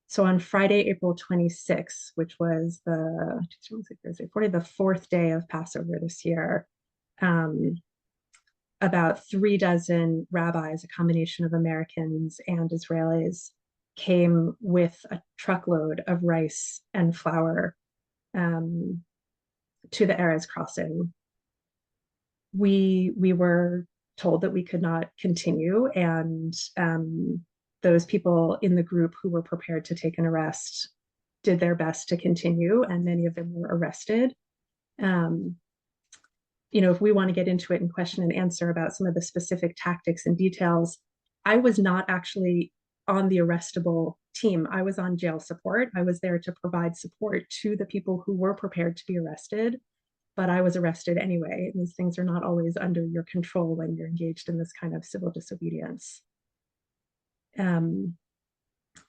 So on Friday, April 26th, which was the fourth day of Passover this year, um, about 3 dozen rabbis, a combination of Americans and Israelis, came with a truckload of rice and flour um, to the Erez crossing. We were told that we could not continue, and those people in the group who were prepared to take an arrest did their best to continue, and many of them were arrested. Um, if we want to get into it and question and answer about some of the specific tactics and details, I was not actually on the arrestable team. I was on jail support. I was there to provide support to the people who were prepared to be arrested, but I was arrested anyway. These things are not always under your control when you're engaged in this kind of civil disobedience. Um,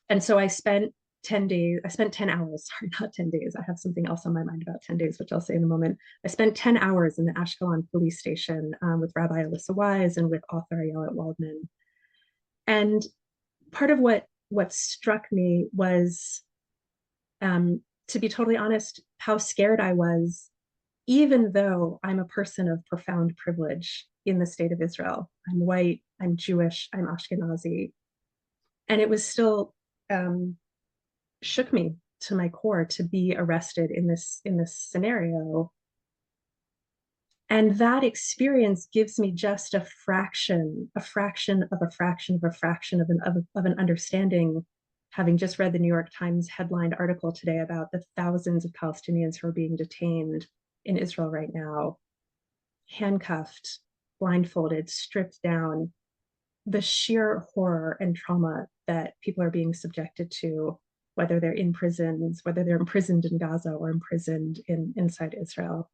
and so I spent 10 days, I spent 10 hours, sorry, not 10 days. I have something else on my mind about 10 days, which I'll say in a moment. I spent 10 hours in the Ashkelon police station with Rabbi Alyssa Wise and with author Ayelet Waldman. And part of what struck me was, to be totally honest, how scared I was, even though I'm a person of profound privilege in the state of Israel. I'm white, I'm Jewish, I'm Ashkenazi. And it was still shook me to my core to be arrested in this scenario. And that experience gives me just a fraction of an understanding, having just read the New York Times headlined article today about the thousands of Palestinians who are being detained in Israel right now, handcuffed, blindfolded, stripped down, the sheer horror and trauma that people are being subjected to, whether they're in prisons, whether they're imprisoned in Gaza or imprisoned inside Israel.